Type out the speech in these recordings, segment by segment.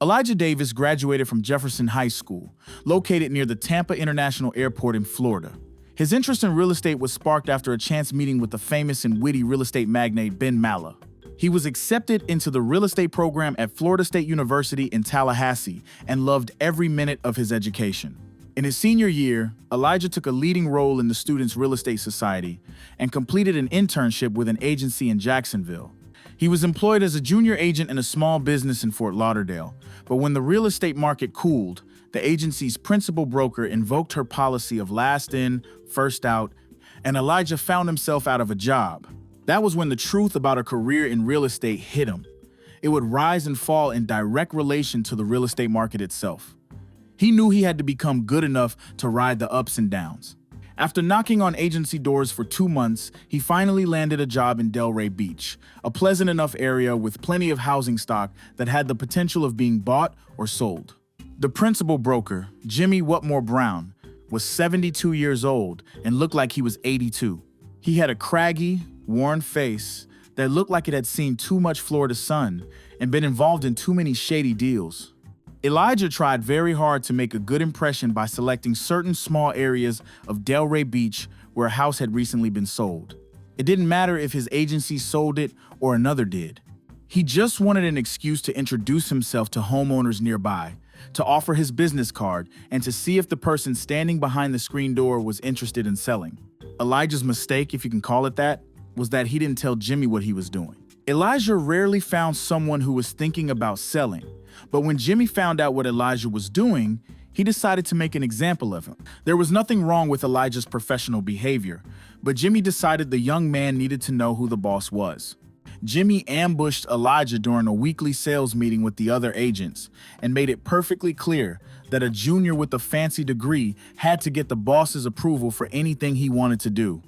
Elijah Davis graduated from Jefferson High School, located near the Tampa International Airport in Florida. His interest in real estate was sparked after a chance meeting with the famous and witty real estate magnate Ben Mallah. He was accepted into the real estate program at Florida State University in Tallahassee and loved every minute of his education. In his senior year, Elijah took a leading role in the Students' Real Estate Society and completed an internship with an agency in Jacksonville. He was employed as a junior agent in a small business in Fort Lauderdale, but when the real estate market cooled, the agency's principal broker invoked her policy of last in, first out, and Elijah found himself out of a job. That was when the truth about a career in real estate hit him. It would rise and fall in direct relation to the real estate market itself. He knew he had to become good enough to ride the ups and downs. After knocking on agency doors for 2 months, he finally landed a job in Delray Beach, a pleasant enough area with plenty of housing stock that had the potential of being bought or sold. The principal broker, Jimmy Whatmore Brown, was 72 years old and looked like he was 82. He had a craggy, worn face that looked like it had seen too much Florida sun and been involved in too many shady deals. Elijah tried very hard to make a good impression by selecting certain small areas of Delray Beach where a house had recently been sold. It didn't matter if his agency sold it or another did. He just wanted an excuse to introduce himself to homeowners nearby, to offer his business card, and to see if the person standing behind the screen door was interested in selling. Elijah's mistake, if you can call it that, was that he didn't tell Jimmy what he was doing. Elijah rarely found someone who was thinking about selling, but when Jimmy found out what Elijah was doing, he decided to make an example of him. There was nothing wrong with Elijah's professional behavior, but Jimmy decided the young man needed to know who the boss was. Jimmy ambushed Elijah during a weekly sales meeting with the other agents and made it perfectly clear that a junior with a fancy degree had to get the boss's approval for anything he wanted to do.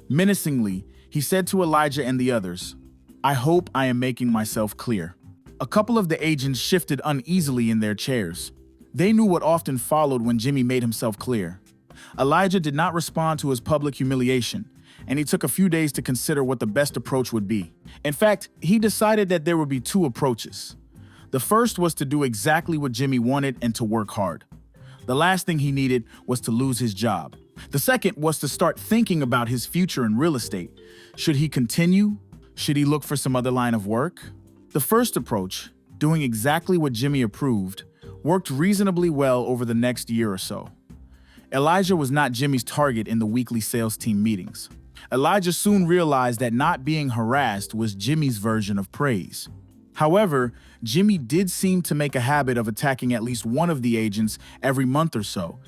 Menacingly, he said to Elijah and the others, "I hope I am making myself clear." A couple of the agents shifted uneasily in their chairs. They knew what often followed when Jimmy made himself clear. Elijah did not respond to his public humiliation, and he took a few days to consider what the best approach would be. In fact, he decided that there would be 2 approaches. The first was to do exactly what Jimmy wanted and to work hard. The last thing he needed was to lose his job. The second was to start thinking about his future in real estate. Should he continue? Should he look for some other line of work? The first approach, doing exactly what Jimmy approved, worked reasonably well over the next year or so. Elijah was not Jimmy's target in the weekly sales team meetings. Elijah soon realized that not being harassed was Jimmy's version of praise. However, Jimmy did seem to make a habit of attacking at least one of the agents every month or so,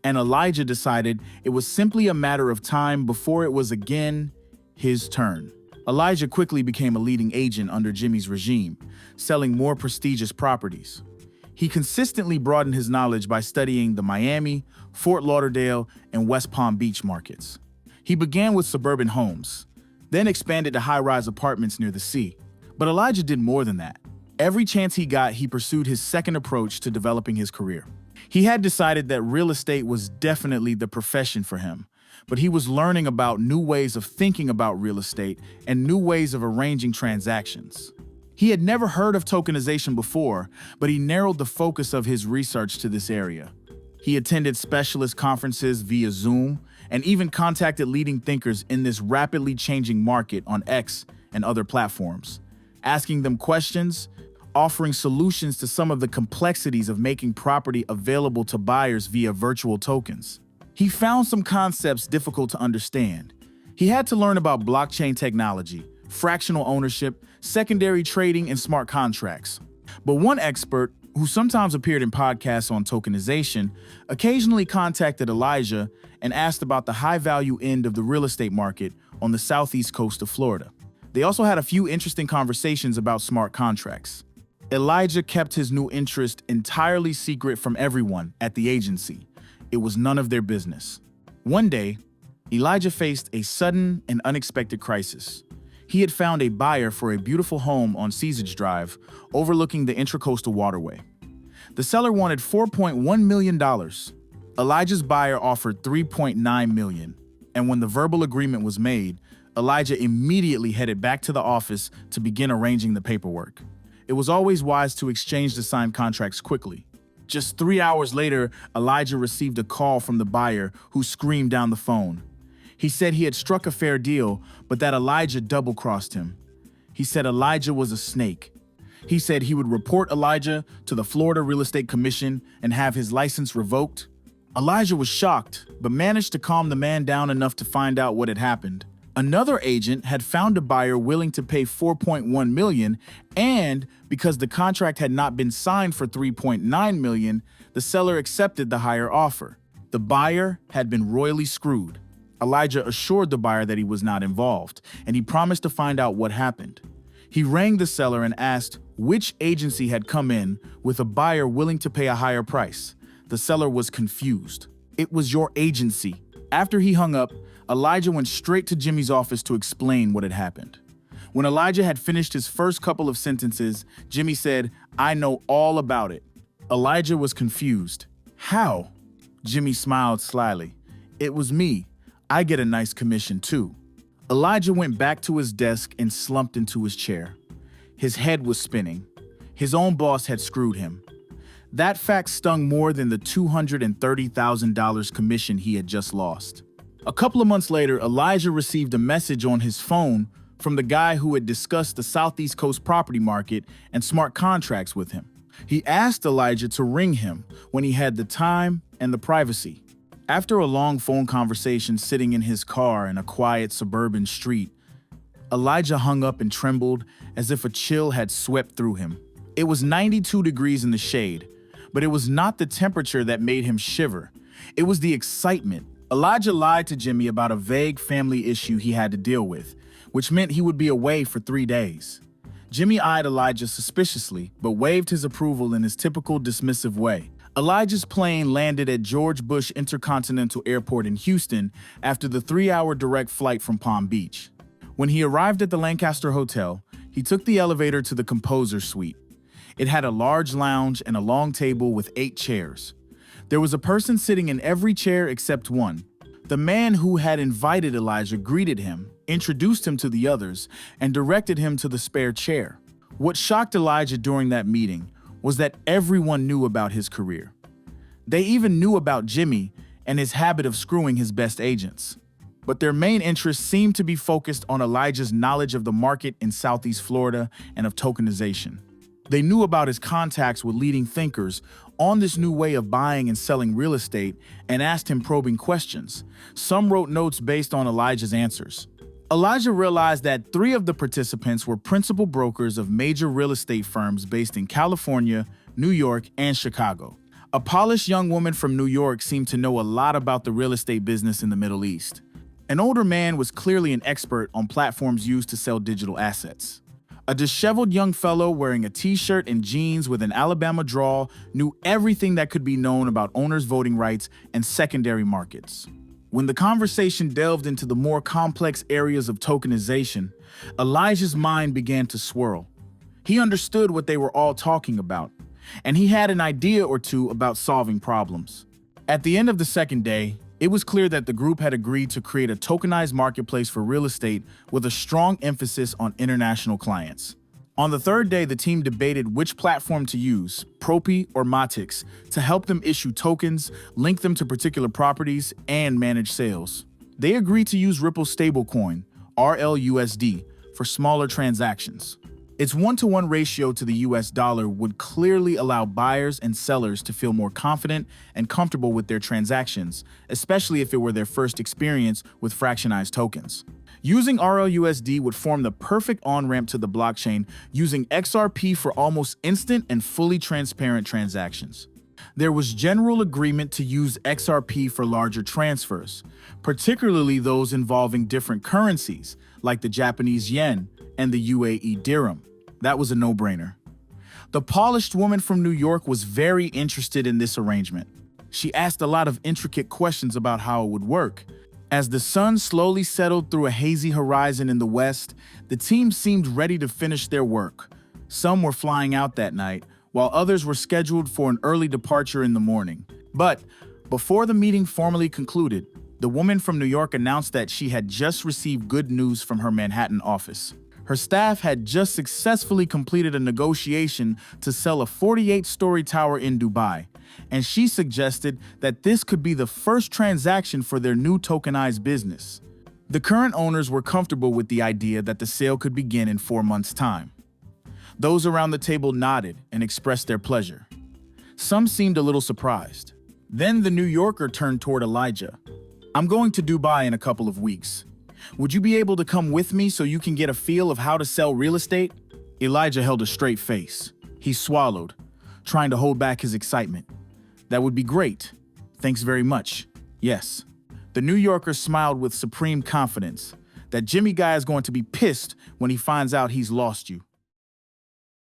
and Elijah decided it was simply a matter of time before it was again his turn. Elijah quickly became a leading agent under Jimmy's regime, selling more prestigious properties. He consistently broadened his knowledge by studying the Miami, Fort Lauderdale, and West Palm Beach markets. He began with suburban homes, then expanded to high-rise apartments near the sea. But Elijah did more than that. Every chance he got, he pursued his second approach to developing his career. He had decided that real estate was definitely the profession for him, but he was learning about new ways of thinking about real estate and new ways of arranging transactions. He had never heard of tokenization before, but he narrowed the focus of his research to this area. He attended specialist conferences via Zoom and even contacted leading thinkers in this rapidly changing market on X and other platforms, asking them questions, offering solutions to some of the complexities of making property available to buyers via virtual tokens. He found some concepts difficult to understand. He had to learn about blockchain technology, fractional ownership, secondary trading, and smart contracts. But one expert, who sometimes appeared in podcasts on tokenization, occasionally contacted Elijah and asked about the high-value end of the real estate market on the southeast coast of Florida. They also had a few interesting conversations about smart contracts. Elijah kept his new interest entirely secret from everyone at the agency. It was none of their business. One day, Elijah faced a sudden and unexpected crisis. He had found a buyer for a beautiful home on Caesars Drive, overlooking the Intracoastal Waterway. The seller wanted $4.1 million. Elijah's buyer offered $3.9 million, and when the verbal agreement was made, Elijah immediately headed back to the office to begin arranging the paperwork. It was always wise to exchange the signed contracts quickly. Just 3 hours later, Elijah received a call from the buyer who screamed down the phone. He said he had struck a fair deal, but that Elijah double-crossed him. He said Elijah was a snake. He said he would report Elijah to the Florida Real Estate Commission and have his license revoked. Elijah was shocked, but managed to calm the man down enough to find out what had happened. Another agent had found a buyer willing to pay $4.1 million, and because the contract had not been signed for $3.9 million, the seller accepted the higher offer. The buyer had been royally screwed. Elijah assured the buyer that he was not involved, and he promised to find out what happened. He rang the seller and asked which agency had come in with a buyer willing to pay a higher price. The seller was confused. "It was your agency." After he hung up, Elijah went straight to Jimmy's office to explain what had happened. When Elijah had finished his first couple of sentences, Jimmy said, "I know all about it." Elijah was confused. "How?" Jimmy smiled slyly. "It was me. I get a nice commission too." Elijah went back to his desk and slumped into his chair. His head was spinning. His own boss had screwed him. That fact stung more than the $230,000 commission he had just lost. A couple of months later, Elijah received a message on his phone from the guy who had discussed the Southeast Coast property market and smart contracts with him. He asked Elijah to ring him when he had the time and the privacy. After a long phone conversation sitting in his car in a quiet suburban street, Elijah hung up and trembled as if a chill had swept through him. It was 92 degrees in the shade, but it was not the temperature that made him shiver. It was the excitement. Elijah lied to Jimmy about a vague family issue he had to deal with, which meant he would be away for 3 days. Jimmy eyed Elijah suspiciously, but waved his approval in his typical dismissive way. Elijah's plane landed at George Bush Intercontinental Airport in Houston after the 3-hour direct flight from Palm Beach. When he arrived at the Lancaster Hotel, he took the elevator to the Composer Suite. It had a large lounge and a long table with 8 chairs. There was a person sitting in every chair except one. The man who had invited Elijah greeted him, introduced him to the others, and directed him to the spare chair. What shocked Elijah during that meeting was that everyone knew about his career. They even knew about Jimmy and his habit of screwing his best agents. But their main interest seemed to be focused on Elijah's knowledge of the market in Southeast Florida and of tokenization. They knew about his contacts with leading thinkers on this new way of buying and selling real estate and asked him probing questions. Some wrote notes based on Elijah's answers. Elijah realized that 3 of the participants were principal brokers of major real estate firms based in California, New York, and Chicago. A polished young woman from New York seemed to know a lot about the real estate business in the Middle East. An older man was clearly an expert on platforms used to sell digital assets. A disheveled young fellow wearing a t-shirt and jeans with an Alabama drawl knew everything that could be known about owners' voting rights and secondary markets. When the conversation delved into the more complex areas of tokenization, Elijah's mind began to swirl. He understood what they were all talking about, and he had an idea or two about solving problems. At the end of the second day, it was clear that the group had agreed to create a tokenized marketplace for real estate with a strong emphasis on international clients. On the third day, the team debated which platform to use, Propy or Matix, to help them issue tokens, link them to particular properties, and manage sales. They agreed to use Ripple's stablecoin, RLUSD, for smaller transactions. Its 1-to-1 ratio to the US dollar would clearly allow buyers and sellers to feel more confident and comfortable with their transactions, especially if it were their first experience with fractionized tokens. Using RLUSD would form the perfect on-ramp to the blockchain, using XRP for almost instant and fully transparent transactions. There was general agreement to use XRP for larger transfers, particularly those involving different currencies, like the Japanese yen and the UAE dirham. That was a no-brainer. The polished woman from New York was very interested in this arrangement. She asked a lot of intricate questions about how it would work. As the sun slowly settled through a hazy horizon in the west, the team seemed ready to finish their work. Some were flying out that night, while others were scheduled for an early departure in the morning. But before the meeting formally concluded, the woman from New York announced that she had just received good news from her Manhattan office. Her staff had just successfully completed a negotiation to sell a 48-story tower in Dubai, and she suggested that this could be the first transaction for their new tokenized business. The current owners were comfortable with the idea that the sale could begin in 4 months' time. Those around the table nodded and expressed their pleasure. Some seemed a little surprised. Then the New Yorker turned toward Elijah. "I'm going to Dubai in a couple of weeks. Would you be able to come with me so you can get a feel of how to sell real estate?" Elijah held a straight face. He swallowed, trying to hold back his excitement. "That would be great. Thanks very much. Yes." The New Yorker smiled with supreme confidence. "That Jimmy guy is going to be pissed when he finds out he's lost you."